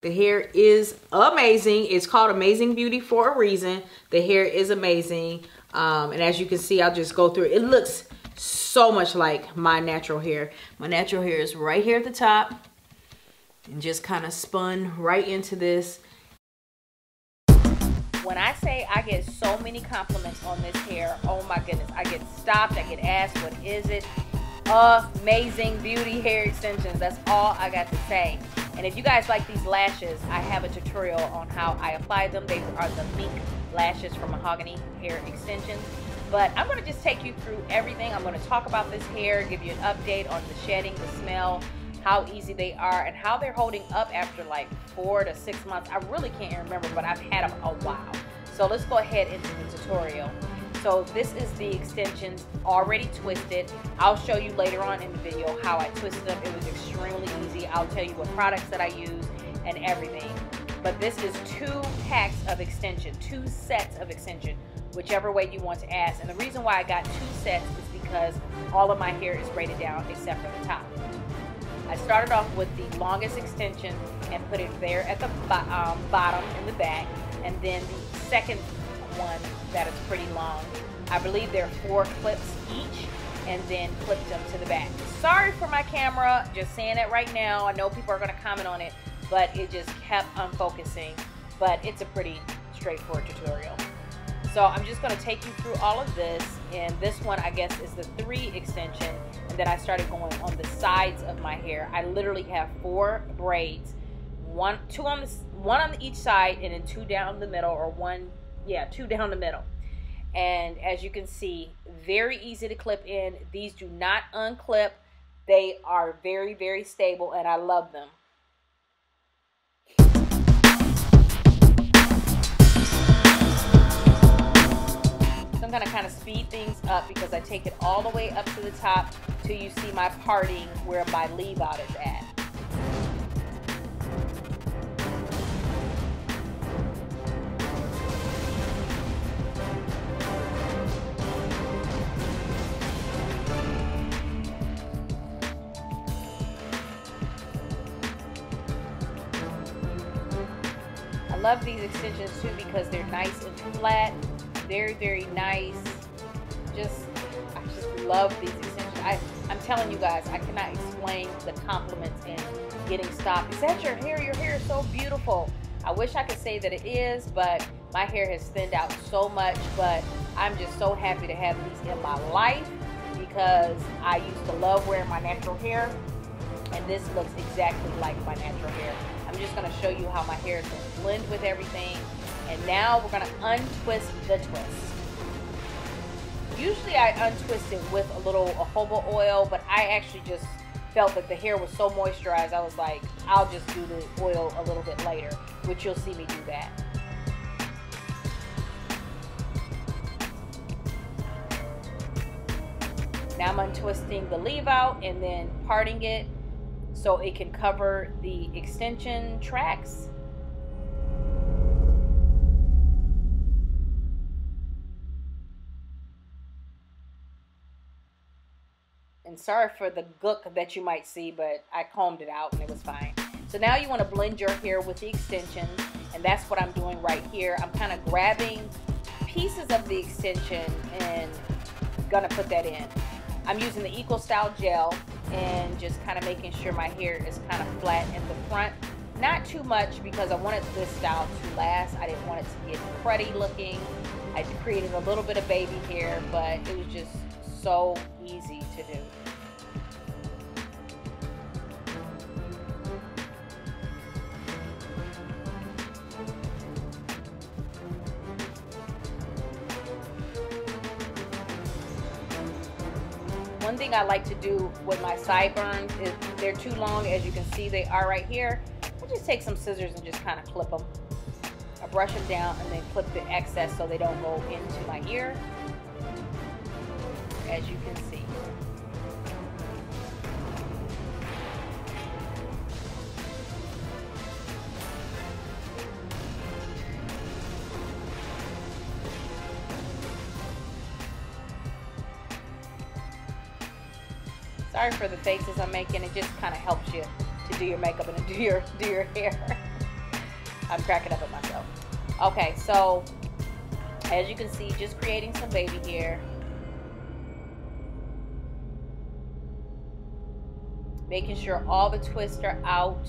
The hair is amazing. It's called Amazing Beauty for a reason. The hair is amazing. And as you can see, I'll just go through it. It looks so much like my natural hair. My natural hair is right here at the top and just kind of spun right into this. When I say I get so many compliments on this hair, oh my goodness. I get stopped, I get asked, what is it? Amazing Beauty Hair Extensions. That's all I got to say. And if you guys like these lashes, I have a tutorial on how I apply them. They are the Mink lashes from Mahogany Hair Extensions. But I'm going to just take you through everything. I'm going to talk about this hair, give you an update on the shedding, the smell, how easy they are, and how they're holding up after like 4 to 6 months. I really can't remember, but I've had them a while. So let's go ahead into the tutorial. So this is the extensions already twisted. I'll show you later on in the video how I twisted them. It was extremely easy. I'll tell you what products that I use and everything. But this is 2 packs of extension, 2 sets of extension, whichever way you want to ask. And the reason why I got 2 sets is because all of my hair is braided down except for the top. I started off with the longest extension and put it there at the bottom in the back, and then the second one that is pretty long. I believe there are 4 clips each, and then clipped them to the back. Sorry for my camera, just saying it right now. I know people are going to comment on it, but it just kept unfocusing. But it's a pretty straightforward tutorial. So I'm just going to take you through all of this, and this one I guess is the 3 extension, and then I started going on the sides of my hair. I literally have 4 braids, one on each side, and then 2 down the middle, or 2 down the middle. And as you can see, very easy to clip in. These do not unclip. They are very, very stable, and I love them. So I'm going to kind of speed things up because I take it all the way up to the top till you see my parting where my leave out is at. I love these extensions too because they're nice and flat, very, very nice. I just love these extensions. I'm telling you guys, I cannot explain the compliments and getting stopped. Is that your hair? Your hair is so beautiful. I wish I could say that it is, but my hair has thinned out so much. But I'm just so happy to have these in my life because I used to love wearing my natural hair, and this looks exactly like my natural hair. I'm just going to show you how my hair is going to blend with everything. And now we're going to untwist the twist. Usually I untwist it with a little jojoba oil, but I actually just felt that the hair was so moisturized, I was like, I'll just do the oil a little bit later, which you'll see me do that. Now I'm untwisting the leave out and then parting it so it can cover the extension tracks. And sorry for the gook that you might see, but I combed it out and it was fine. So now you want to blend your hair with the extensions, and that's what I'm doing right here. I'm kind of grabbing pieces of the extension and gonna put that in. I'm using the Equal Style gel and just kind of making sure my hair is kind of flat in the front. Not too much because I wanted this style to last. I didn't want it to get cruddy looking. I created a little bit of baby hair, but it was just so easy to do. One thing I like to do with my sideburns is they're too long, as you can see they are right here. I just take some scissors and just kind of clip them. I brush them down and then clip the excess so they don't go into my ear, as you can see. Sorry for the faces I'm making. It just kind of helps you to do your makeup and do your hair. I'm cracking up at myself. Okay, so as you can see, just creating some baby hair. Making sure all the twists are out.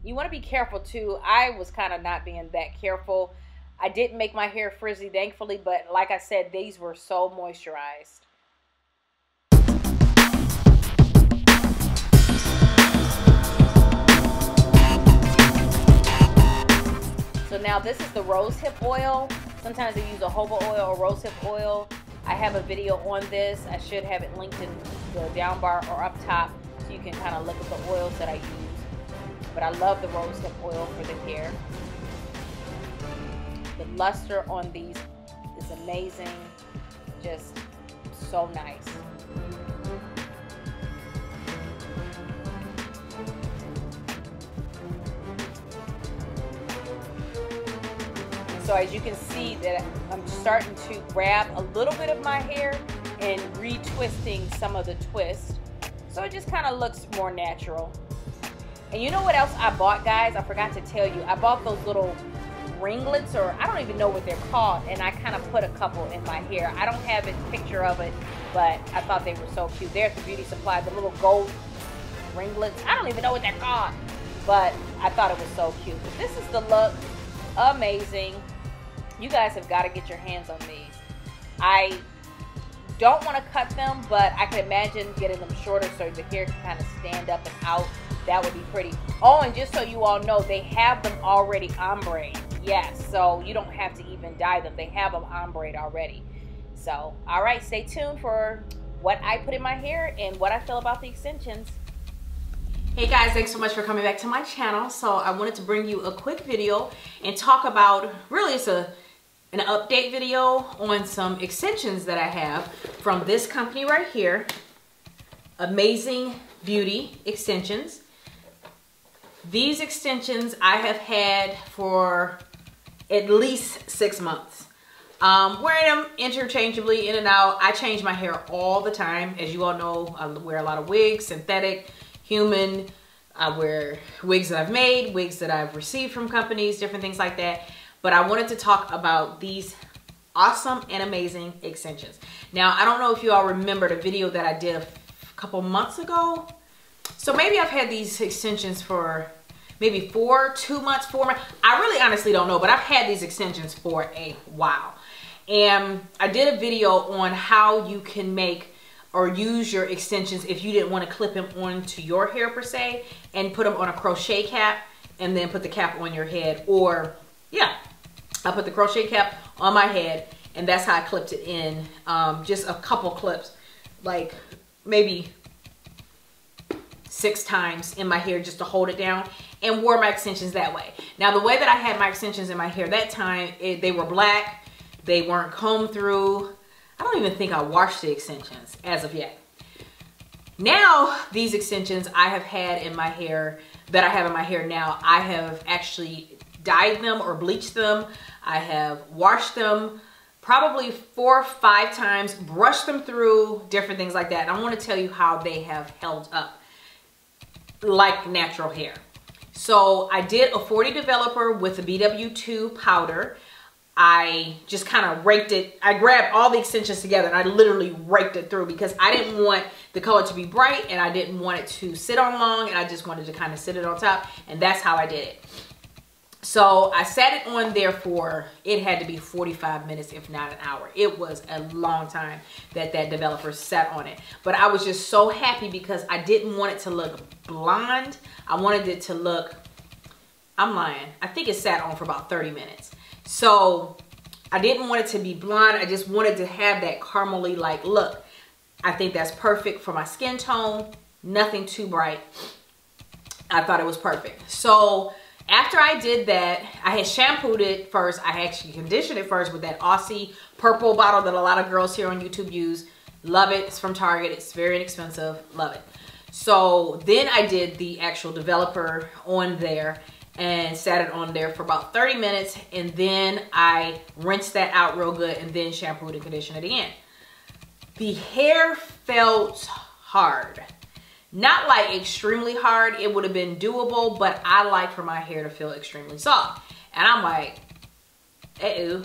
You want to be careful too. I was kind of not being that careful. I didn't make my hair frizzy, thankfully, but like I said, these were so moisturized. So now this is the rosehip oil. Sometimes they use a jojoba oil or rosehip oil. I have a video on this. I should have it linked in the down bar or up top so you can kind of look at the oils that I use. But I love the rosehip oil for the hair. The luster on these is amazing. Just so nice. So as you can see that I'm starting to grab a little bit of my hair and retwisting some of the twist. So it just kind of looks more natural. And you know what else I bought, guys? I forgot to tell you. I bought those little ringlets, or I don't even know what they're called, and I kind of put a couple in my hair. I don't have a picture of it, but I thought they were so cute. They're at the beauty supply, the little gold ringlets. I don't even know what they're called, but I thought it was so cute. But this is the look. Amazing. You guys have got to get your hands on these. I don't want to cut them, but I can imagine getting them shorter so the hair can kind of stand up and out. That would be pretty. Oh, and just so you all know, they have them already ombre. Yes, so you don't have to even dye them. They have them ombre already. So, all right, stay tuned for what I put in my hair and what I feel about the extensions. Hey guys, thanks so much for coming back to my channel. So I wanted to bring you a quick video and talk about, really it's an update video on some extensions that I have from this company right here, Amazing Beauty Extensions. These extensions I have had for at least 6 months. Wearing them interchangeably in and out. I change my hair all the time. As you all know, I wear a lot of wigs, synthetic, human. I wear wigs that I've made, wigs that I've received from companies, different things like that. But I wanted to talk about these awesome and amazing extensions. Now, I don't know if you all remember the video that I did a couple months ago. So maybe I've had these extensions for maybe 2 months, 4 months. I really honestly don't know, but I've had these extensions for a while. And I did a video on how you can make or use your extensions if you didn't want to clip them onto your hair per se, and put them on a crochet cap and then put the cap on your head. Or yeah, I put the crochet cap on my head and that's how I clipped it in. Just a couple clips, like maybe 6 times in my hair just to hold it down, and wore my extensions that way. Now the way that I had my extensions in my hair that time, they were black, they weren't combed through. I don't even think I washed the extensions as of yet. Now these extensions I have had in my hair, that I have in my hair now, I have actually dyed them or bleached them. I have washed them probably 4 or 5 times, brushed them through, different things like that. And I want to tell you how they have held up like natural hair. So I did a 40 developer with a BW2 powder. I just kind of raked it. I grabbed all the extensions together and I literally raked it through because I didn't want the color to be bright and I didn't want it to sit on long, and I just wanted to kind of sit it on top, and that's how I did it. So I sat it on there for, it had to be 45 minutes, if not an hour. It was a long time that that developer sat on it. But I was just so happy because I didn't want it to look blonde. I wanted it to look, I'm lying, I think it sat on for about 30 minutes. So I didn't want it to be blonde. I just wanted to have that caramely like look. I think that's perfect for my skin tone. Nothing too bright. I thought it was perfect. So after I did that, I had shampooed it first. I actually conditioned it first with that Aussie purple bottle that a lot of girls here on YouTube use. Love it. It's from Target. It's very inexpensive. Love it. So then I did the actual developer on there and sat it on there for about 30 minutes. And then I rinsed that out real good and then shampooed and conditioned it again. The hair felt hard. Not like extremely hard. It would have been doable, but I like for my hair to feel extremely soft. And I'm like, uh-oh.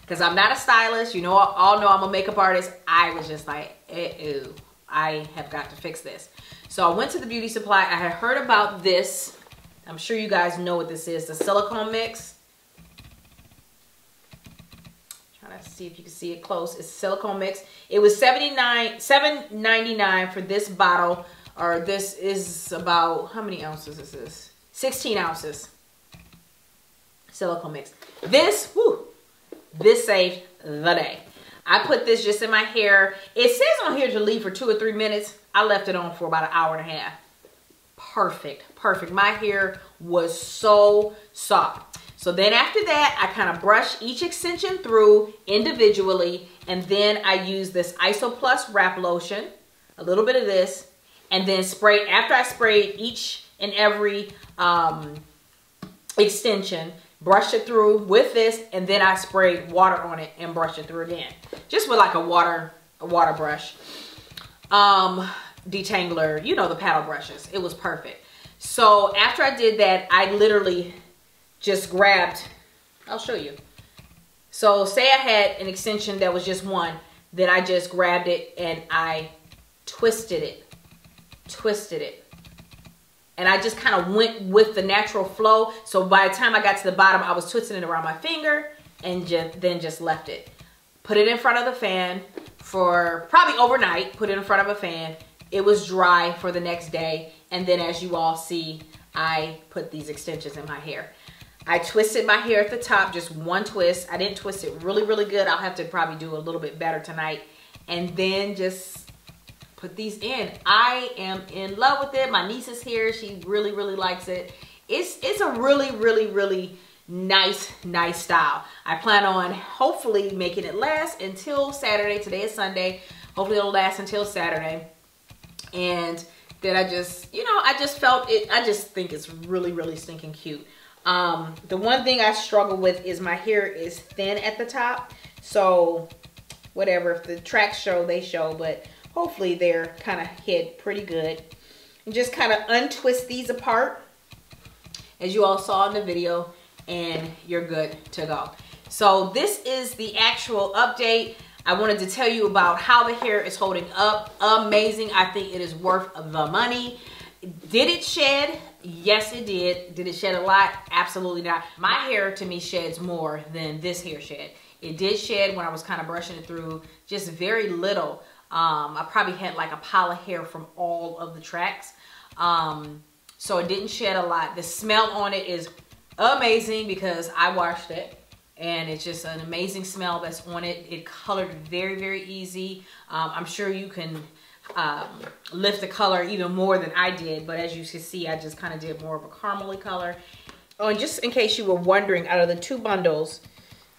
Because I'm not a stylist. You know, all know I'm a makeup artist. I was just like, uh-oh. I have got to fix this. So I went to the beauty supply. I had heard about this. I'm sure you guys know what this is. The silicone mix. Trying to see if you can see it close. It's a silicone mix. It was $7.99 for this bottle. Or this is about, how many ounces is this? 16 ounces. Silicone mix. This, whoo, this saved the day. I put this just in my hair. It says on here to leave for 2 or 3 minutes. I left it on for about an hour and a half. Perfect, perfect. My hair was so soft. So then after that, I kind of brush each extension through individually. And then I use this Iso Plus wrap lotion, a little bit of this, and then spray, after I sprayed each and every extension, brush it through with this, and then I sprayed water on it and brush it through again. Just with like a water brush. Detangler, you know, the paddle brushes. It was perfect. So after I did that, I literally just grabbed, I'll show you. So say I had an extension that was just one, then I just grabbed it and I twisted it. And I just kind of went with the natural flow. So by the time I got to the bottom, I was twisting it around my finger and then just left it. Put it in front of the fan for probably overnight. Put it in front of a fan. It was dry for the next day. And then as you all see, I put these extensions in my hair. I twisted my hair at the top, just one twist. I didn't twist it really, really good. I'll have to probably do a little bit better tonight. And then just put these in. I am in love with it. My niece is here. She really, really likes it. It's a really, really, really nice style. I plan on hopefully making it last until Saturday. Today is Sunday. Hopefully it'll last until Saturday. And then I just, you know, I just felt it. I just think it's really, really stinking cute. The one thing I struggle with is my hair is thin at the top. So whatever, if the tracks show, they show, but hopefully they're kind of hid pretty good. And just kind of untwist these apart, as you all saw in the video, and you're good to go. So this is the actual update. I wanted to tell you about how the hair is holding up. Amazing. I think it is worth the money. Did it shed? Yes, it did. Did it shed a lot? Absolutely not. My hair, to me, sheds more than this hair shed. It did shed when I was kind of brushing it through, just very little. I probably had like a pile of hair from all of the tracks. So it didn't shed a lot. The smell on it is amazing because I washed it. And it's just an amazing smell that's on it. It colored very, very easy. I'm sure you can lift the color even more than I did. But as you can see, I just kind of did more of a caramely color. Oh, and just in case you were wondering, out of the 2 bundles,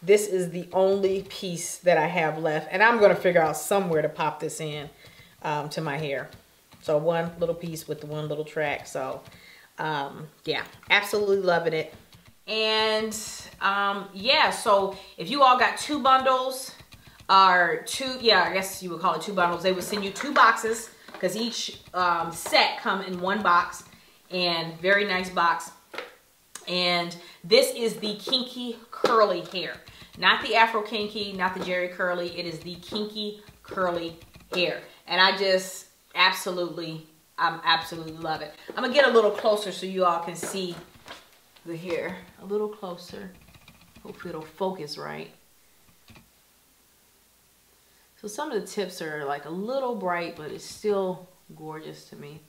this is the only piece that I have left. And I'm going to figure out somewhere to pop this in to my hair. So one little piece with the one little track. So yeah, absolutely loving it. And yeah, so if you all got 2 bundles, or 2, yeah, I guess you would call it 2 bundles, they would send you 2 boxes because each set come in 1 box, and very nice box. And this is the Kinky Curly hair, not the Afro Kinky, not the Jerry Curly. It is the Kinky Curly hair, and I just absolutely love it. I'm gonna get a little closer so you all can see the hair a little closer. Hopefully it'll focus right. So some of the tips are like a little bright, but it's still gorgeous to me.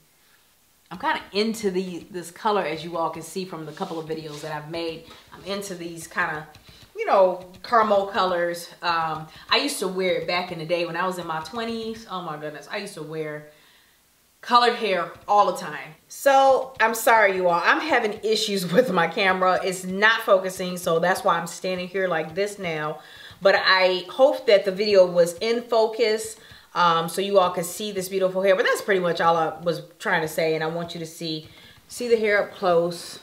I'm kind of into this color, as you all can see from the couple of videos that I've made. I'm into these kind of, you know, caramel colors. I used to wear it back in the day when I was in my 20s. Oh my goodness, I used to wear colored hair all the time. So I'm sorry, you all, I'm having issues with my camera. It's not focusing, so that's why I'm standing here like this now. But I hope that the video was in focus, so you all can see this beautiful hair. But that's pretty much all I was trying to say, and I want you to see the hair up close.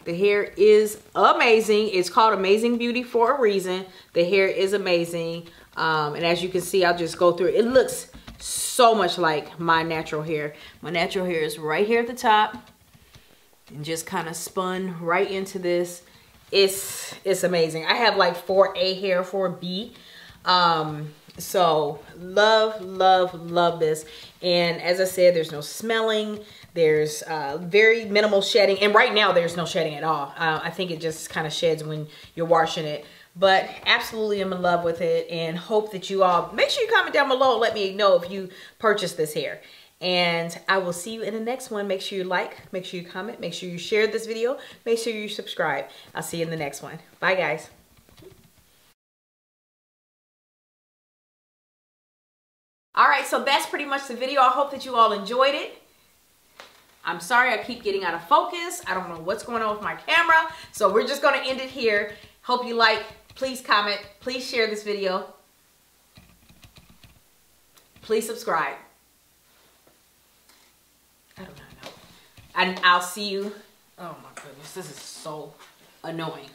The hair is amazing. It's called Amazing Beauty for a reason. The hair is amazing. And as you can see, I'll just go through it. It looks so much like my natural hair. My natural hair is right here at the top and just kind of spun right into this. It's amazing. I have like 4A hair, 4B. So love this. And as I said, there's no smelling. There's very minimal shedding. And right now there's no shedding at all. I think it just kind of sheds when you're washing it. But absolutely I'm in love with it, and hope that you all, make sure you comment down below. Let me know if you purchased this hair. And I will see you in the next one. Make sure you like, make sure you comment, make sure you share this video, make sure you subscribe. I'll see you in the next one. Bye guys. All right, so that's pretty much the video. I hope that you all enjoyed it. I'm sorry I keep getting out of focus. I don't know what's going on with my camera. So we're just gonna end it here. Hope you like. Please comment. Please share this video. Please subscribe. I do not know. And I'll see you. Oh my goodness, this is so annoying.